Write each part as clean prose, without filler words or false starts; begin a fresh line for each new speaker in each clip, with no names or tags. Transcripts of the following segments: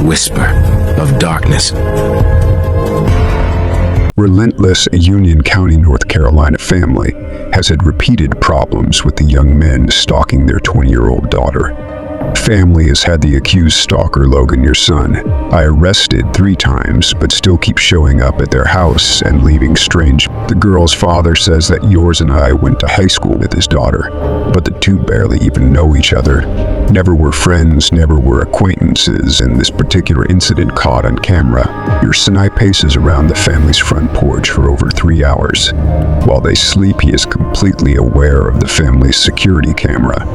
whisper of darkness.
Relentless Union County, North Carolina family has had repeated problems with the young men stalking their 20-year-old daughter. Family has had the accused stalker, Logan, your son, arrested 3 times, but still keeps showing up at their house and leaving strange. The girl's father says that yours and I went to high school with his daughter, but the two barely even know each other. Never were friends, never were acquaintances, and this particular incident caught on camera. Your son paces around the family's front porch for over 3 hours. While they sleep, he is completely aware of the family's security camera.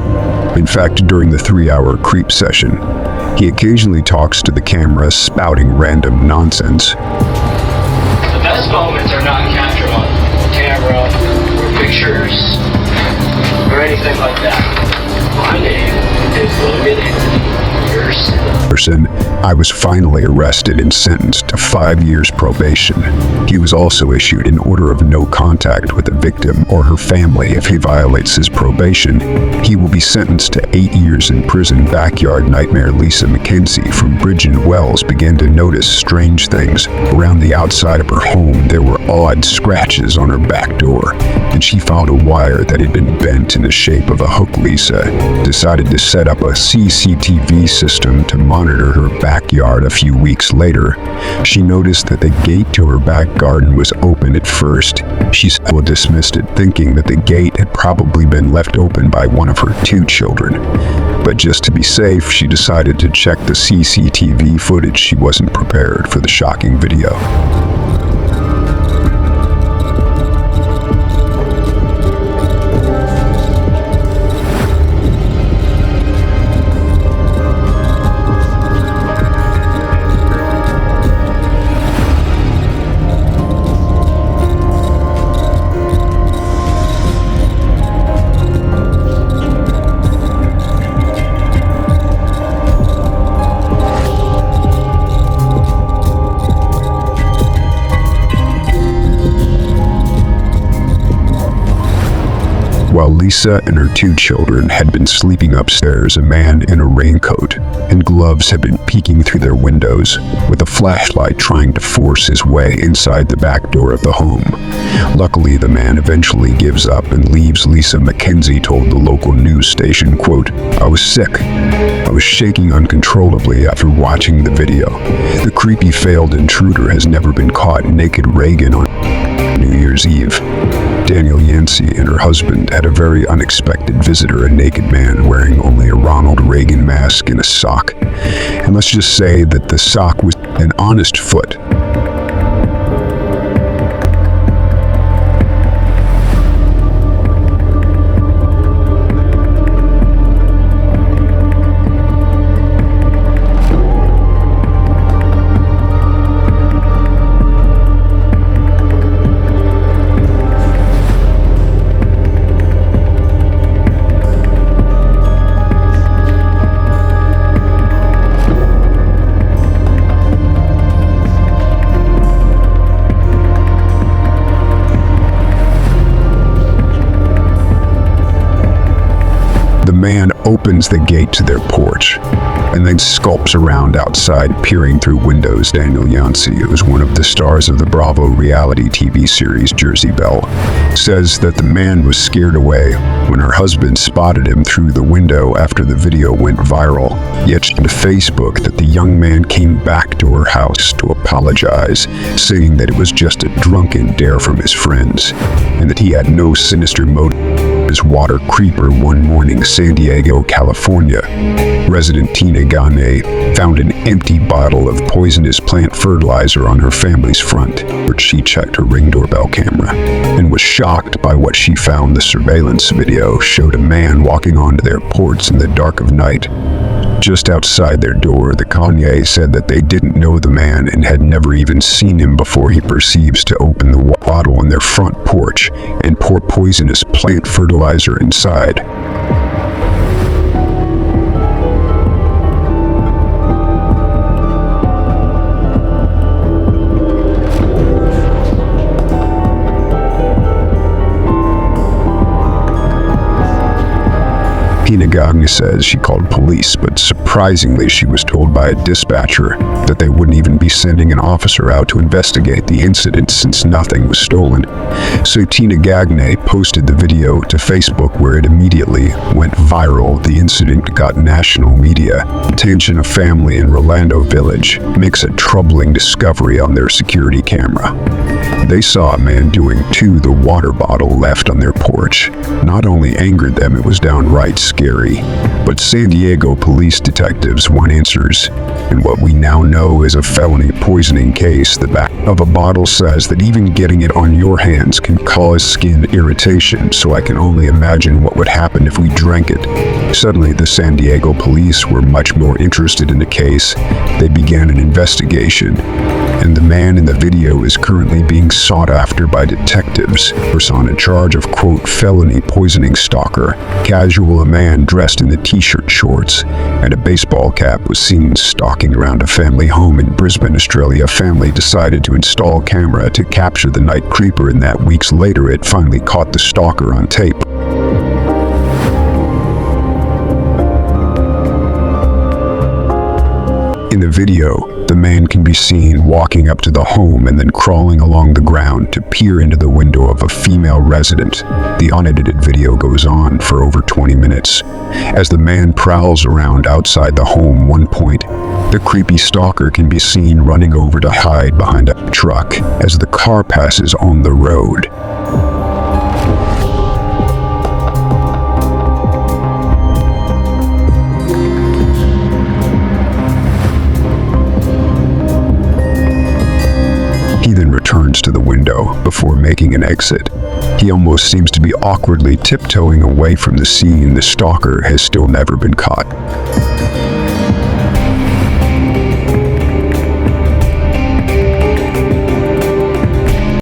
In fact, during the 3-hour creep session, he occasionally talks to the camera, spouting random nonsense.
The best moments are not captured on camera or pictures or anything like that. My name is Logan. Yours.
I was finally arrested and sentenced to 5 years probation. He was also issued an order of no contact with the victim or her family. If he violates his probation, he will be sentenced to 8 years in prison. Backyard nightmare Lisa McKenzie from Bridge and Wells began to notice strange things. Around the outside of her home, there were odd scratches on her back door, and she found a wire that had been bent in the shape of a hook. Lisa decided to set up a CCTV system to monitor her backyard. A few weeks later, she noticed that the gate to her back garden was open. At first, she dismissed it, thinking that the gate had probably been left open by one of her 2 children. But just to be safe, she decided to check the CCTV footage. She wasn't prepared for the shocking video. While Lisa and her 2 children had been sleeping upstairs, a man in a raincoat and gloves had been peeking through their windows with a flashlight, trying to force his way inside the back door of the home. Luckily, the man eventually gives up and leaves. Lisa McKenzie told the local news station, quote, "I was sick. I was shaking uncontrollably after watching the video. The creepy failed intruder has never been caught." Naked Reagan on New Year's Eve. Danielle Yancey and her husband had a very unexpected visitor, a naked man wearing only a Ronald Reagan mask and a sock. And let's just say that the sock was an honest foot. The man opens the gate to their porch and then skulks around outside, peering through windows. Danielle Yancey, who is one of the stars of the Bravo reality TV series Jersey Belle, says that the man was scared away when her husband spotted him through the window after the video went viral. Yet she told Facebook that the young man came back to her house to apologize, saying that it was just a drunken dare from his friends and that he had no sinister motive. As water creeper one morning, San Diego, California, resident Tina Gane found an empty bottle of poisonous plant fertilizer on her family's front. She checked her Ring doorbell camera and was shocked by what she found. The surveillance video showed a man walking onto their porch in the dark of night. Just outside their door, the Kanye said that they didn't know the man and had never even seen him before he proceeds to open the bottle on their front porch and pour poisonous plant fertilizer inside. Tina Gagne says she called police, but surprisingly she was told by a dispatcher that they wouldn't even be sending an officer out to investigate the incident since nothing was stolen. So Tina Gagne posted the video to Facebook, where it immediately went viral. The incident got national media attention. A family in Rolando Village makes a troubling discovery on their security camera. They saw a man doing to the water bottle left on their porch. Not only angered them, it was downright scary. But San Diego police detectives want answers. In what we now know is a felony poisoning case, the back of a bottle says that even getting it on your hands can cause skin irritation, so I can only imagine what would happen if we drank it. Suddenly, the San Diego police were much more interested in the case. They began an investigation, and the man in the video is currently being sought after by detectives. The person in charge of, quote, felony poisoning stalker. Casual, a man dressed in the t-shirt, shorts, and a baseball cap was seen stalking around a family home in Brisbane, Australia. A family decided to install a camera to capture the night creeper, and that weeks later it finally caught the stalker on tape. In the video, the man can be seen walking up to the home and then crawling along the ground to peer into the window of a female resident. The unedited video goes on for over 20 minutes. As the man prowls around outside the home, one point, the creepy stalker can be seen running over to hide behind a truck as the car passes on the road. He then returns to the window before making an exit. He almost seems to be awkwardly tiptoeing away from the scene. The stalker has still never been caught.